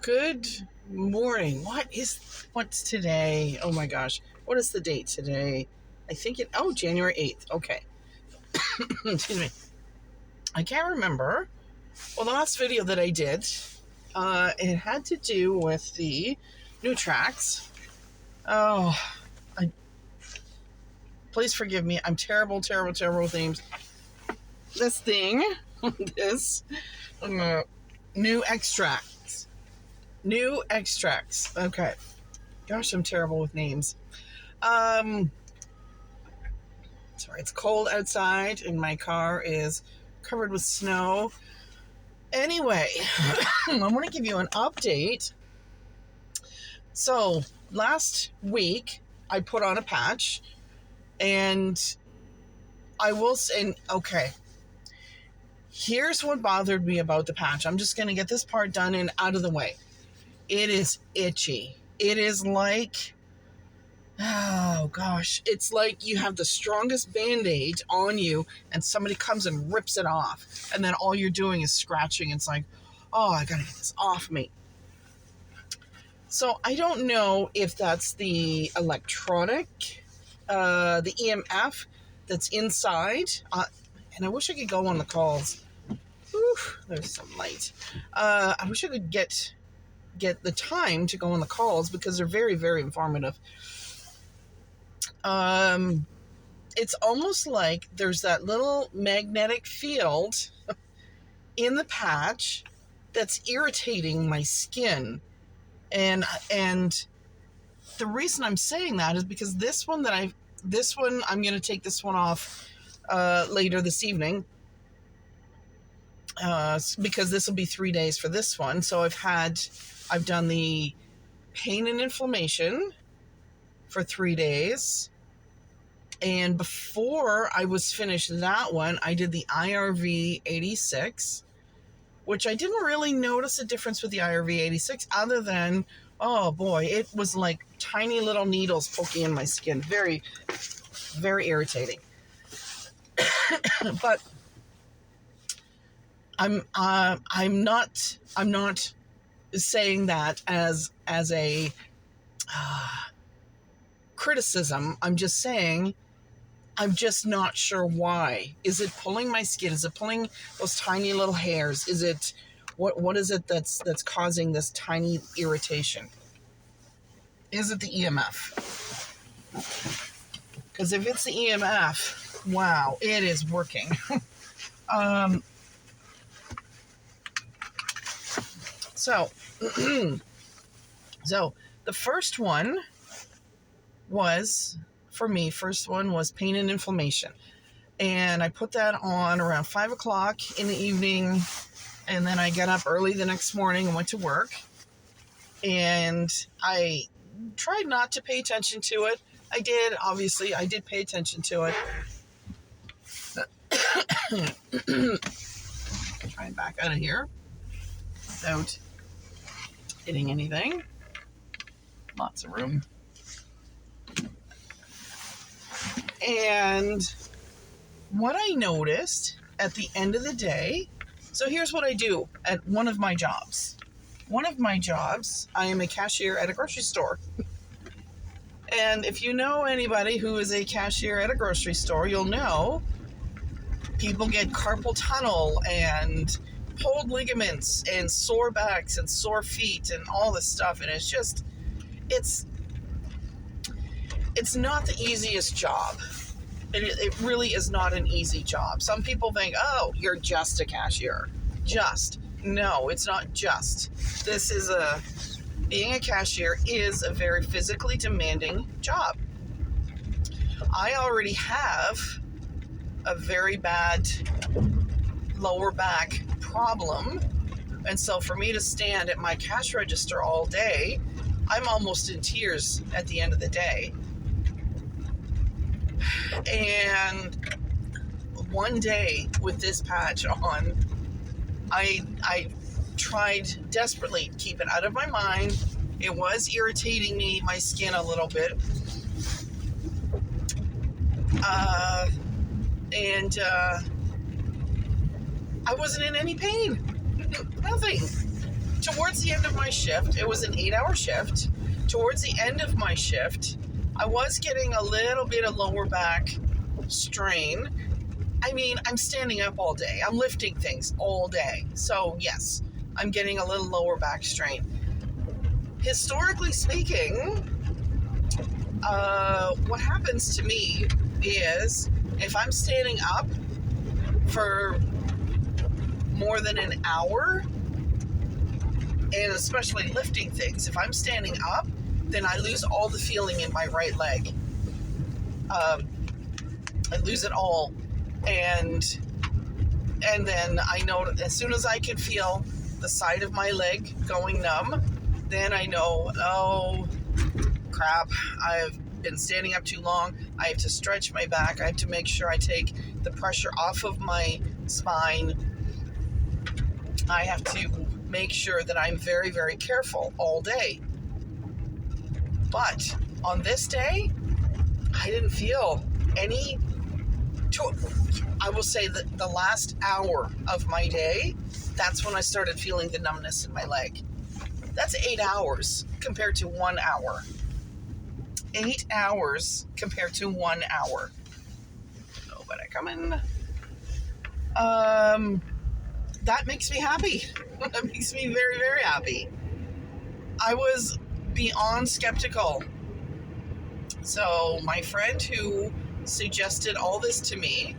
Good morning. What's today? Oh my gosh. What is the date today? January 8th. Okay. Excuse me. I can't remember. Well, the last video that I did, it had to do with the NuXtrax. Oh, please forgive me. I'm terrible with names. This thing, this, NuXtrax. NuXtrax. Okay. Gosh, I'm terrible with names. Sorry, it's cold outside and my car is covered with snow. Anyway, I want to give you an update. So, last week I put on a patch and okay, here's what bothered me about the patch. I'm just going to get this part done and out of the way. It is itchy. It is like, oh gosh, it's like you have the strongest Band-Aid on you and somebody comes and rips it off. And then all you're doing is scratching. It's like, oh, I gotta get this off me. So I don't know if that's the electronic, the EMF that's inside. And I wish I could go on the calls. Whew, there's some light. I wish I could get the time to go on the calls because they're very, very informative. It's almost like there's that little magnetic field in the patch that's irritating my skin. And the reason I'm saying that is because I'm going to take this one off later this evening. Because this will be 3 days for this one. So I've done the pain and inflammation for 3 days. And before I was finished that one, I did the IRV 86, which I didn't really notice a difference with the IRV 86 other than, oh boy, it was like tiny little needles poking in my skin. Very, very irritating. But I'm not saying that as a criticism. I'm just saying I'm just not sure why. Is it pulling my skin? Is it pulling those tiny little hairs? Is it what is it that's causing this tiny irritation? Is it the EMF? Because if it's the EMF, wow, it is working. So the first one was pain and inflammation. And I put that on around 5 o'clock in the evening. And then I got up early the next morning and went to work. And I tried not to pay attention to it. I did pay attention to it. Trying back out of here without hitting anything. Lots of room. And what I noticed at the end of the day, so here's what I do at one of my jobs. I am a cashier at a grocery store. And if you know anybody who is a cashier at a grocery store, you'll know people get carpal tunnel and pulled ligaments and sore backs and sore feet and all this stuff. And it's just, it's not the easiest job. It really is not an easy job. Some people think, oh, you're just a cashier. No, it's not just. Being a cashier is a very physically demanding job. I already have a very bad lower back problem. And so for me to stand at my cash register all day, I'm almost in tears at the end of the day. And one day with this patch on, I tried desperately to keep it out of my mind. It was irritating my skin a little bit. And I wasn't in any pain. Nothing. towards the end of my shift, it was an 8-hour shift. Towards the end of my shift, I was getting a little bit of lower back strain. I mean, I'm standing up all day. I'm lifting things all day. So, yes, I'm getting a little lower back strain. Historically speaking, what happens to me is if I'm standing up for more than an hour, and especially lifting things, if I'm standing up, then I lose all the feeling in my right leg. I lose it all. And then I know as soon as I can feel the side of my leg going numb, then I know, oh, crap, I've been standing up too long. I have to stretch my back. I have to make sure I take the pressure off of my spine. I have to make sure that I'm very, very careful all day. But on this day, I didn't feel any. I will say that the last hour of my day, that's when I started feeling the numbness in my leg. That's 8 hours compared to 1 hour. 8 hours compared to 1 hour. Nobody coming. That makes me happy. That makes me very, very happy. I was beyond skeptical. So my friend who suggested all this to me,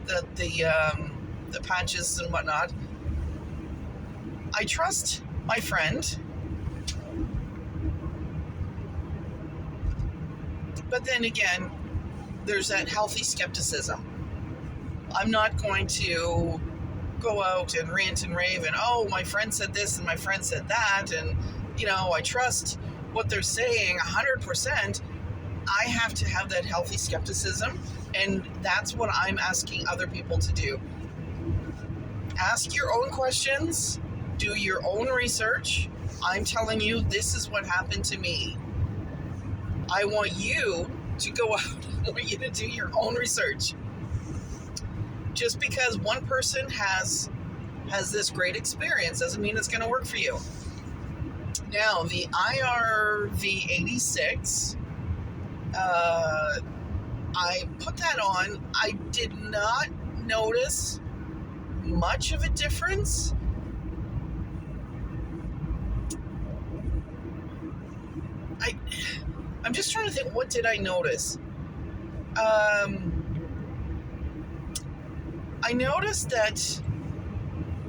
the patches and whatnot, I trust my friend. But then again, there's that healthy skepticism. I'm not going to go out and rant and rave and, oh, my friend said this and my friend said that, and, I trust what they're saying 100%. I have to have that healthy skepticism, and that's what I'm asking other people to do. Ask your own questions, do your own research. I'm telling you, this is what happened to me. I want you to go out. I want you to do your own research. Just because one person has this great experience doesn't mean it's going to work for you. Now, the IRV86, I put that on. I did not notice much of a difference. I'm just trying to think, what did I notice? I noticed that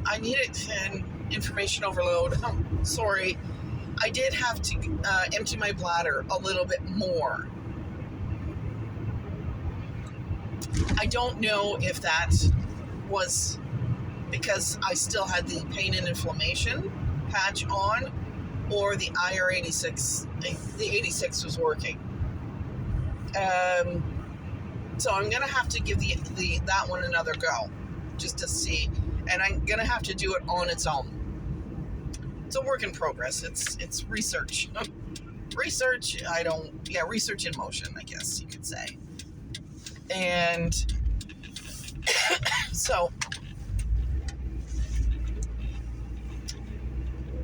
I needed an information overload. Oh, sorry. I did have to empty my bladder a little bit more. I don't know if that was because I still had the pain and inflammation patch on, or the IR86, the 86 was working. So I'm going to have to give that one another go, just to see. And I'm going to have to do it on its own. It's a work in progress. It's research. Research in motion, I guess you could say. And so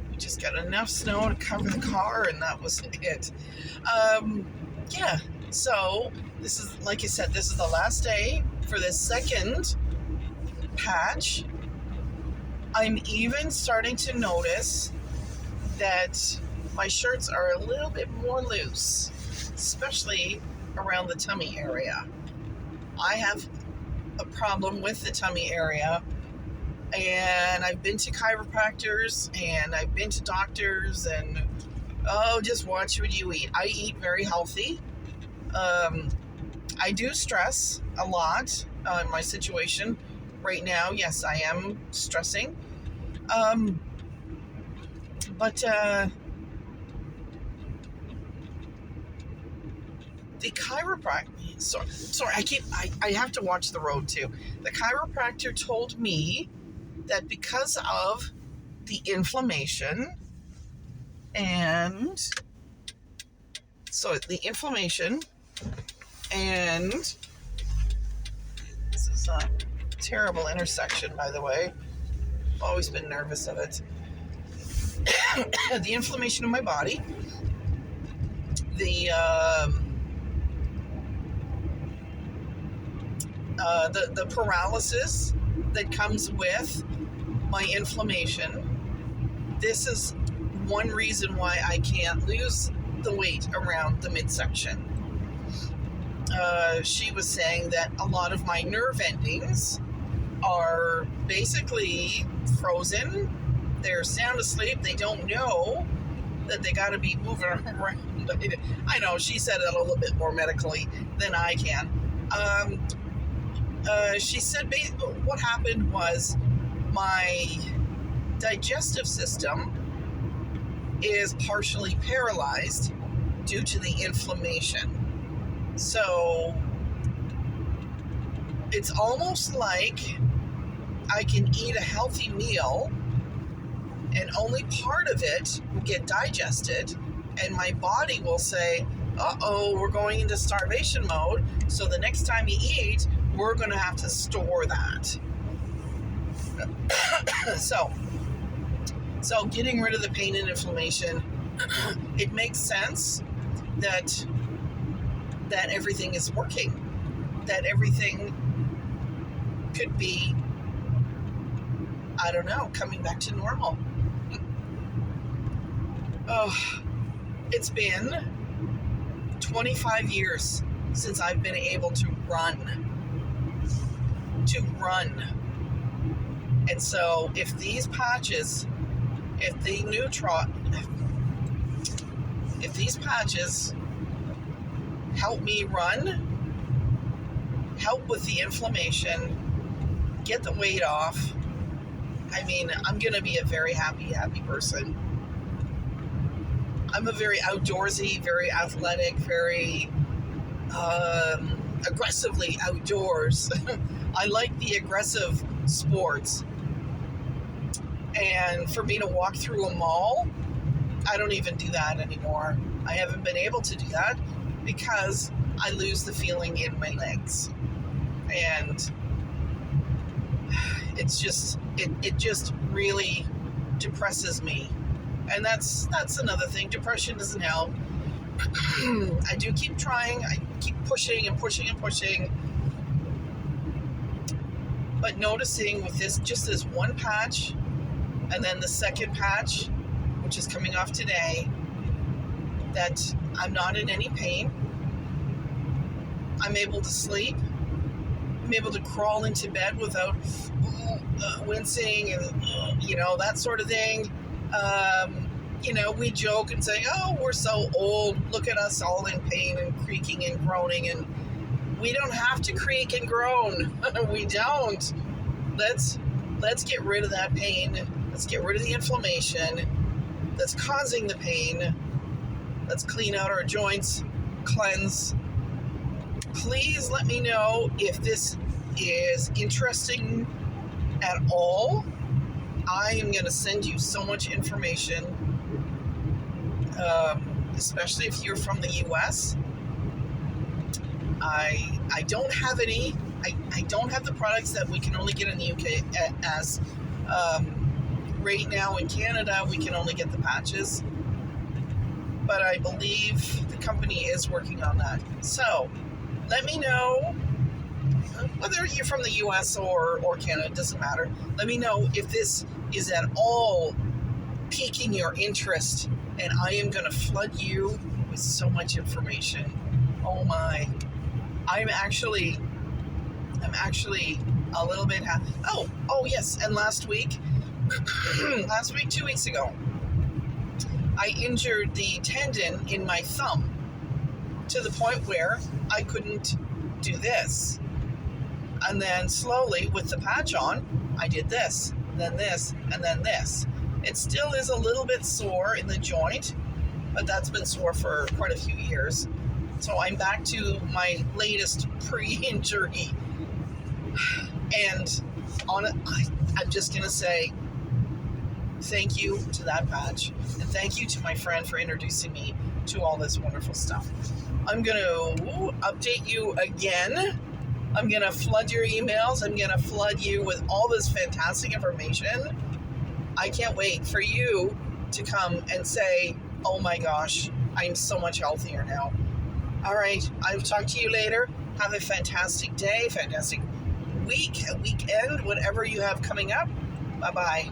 we just got enough snow to cover the car, and that was it. So this is, like I said, this is the last day for this second patch. I'm even starting to notice that my shirts are a little bit more loose, especially around the tummy area. I have a problem with the tummy area, and I've been to chiropractors and I've been to doctors, and just watch what you eat. I eat very healthy. I do stress a lot in my situation right now. Yes, I am stressing. But the chiropractor, sorry, I have to watch the road too. The chiropractor told me that because of the inflammation, and this is a terrible intersection, by the way. always been nervous of it. The inflammation in my body, the paralysis that comes with my inflammation. This is one reason why I can't lose the weight around the midsection. She was saying that a lot of my nerve endings are basically frozen. They're sound asleep. They don't know that they got to be moving around. I know she said it a little bit more medically than I can. She said what happened was my digestive system is partially paralyzed due to the inflammation. So it's almost like I can eat a healthy meal and only part of it will get digested, and my body will say, uh-oh, we're going into starvation mode, so the next time you eat, we're going to have to store that. So getting rid of the pain and inflammation, it makes sense that everything is working, that everything could be, I don't know, coming back to normal. Oh, it's been 25 years since I've been able to run. And so if these patches, if these patches help me run, help with the inflammation, get the weight off, I mean, I'm going to be a very happy person. I'm a very outdoorsy, very athletic, very aggressively outdoors. I like the aggressive sports. And for me to walk through a mall, I don't even do that anymore. I haven't been able to do that because I lose the feeling in my legs. And it's just, it just really depresses me. And that's another thing. Depression doesn't help. I do keep trying. I keep pushing and pushing and pushing. But noticing with this one patch, and then the second patch, which is coming off today, that I'm not in any pain. I'm able to sleep. I'm able to crawl into bed without wincing and, that sort of thing. We joke and say, oh, we're so old. Look at us all in pain and creaking and groaning. And we don't have to creak and groan. We don't. Let's get rid of that pain. Let's get rid of the inflammation that's causing the pain. Let's clean out our joints, cleanse. Please let me know if this is interesting at all. I am going to send you so much information, especially if you're from the U.S. I don't have any. I don't have the products that we can only get in the UK as right now in Canada. We can only get the patches, but I believe the company is working on that. So let me know, whether you're from the US or Canada, it doesn't matter. Let me know if this is at all piquing your interest, and I am going to flood you with so much information. Oh my. I'm actually a little bit happy. Oh yes, and last week, 2 weeks ago, I injured the tendon in my thumb to the point where I couldn't do this. And then slowly, with the patch on, I did this, then this, and then this. It still is a little bit sore in the joint, but that's been sore for quite a few years. So I'm back to my latest pre-injury. And I'm just going to say thank you to that patch. And thank you to my friend for introducing me to all this wonderful stuff. I'm going to update you again. I'm going to flood your emails. I'm going to flood you with all this fantastic information. I can't wait for you to come and say, oh my gosh, I'm so much healthier now. All right, I'll talk to you later. Have a fantastic day, fantastic weekend, whatever you have coming up. Bye-bye.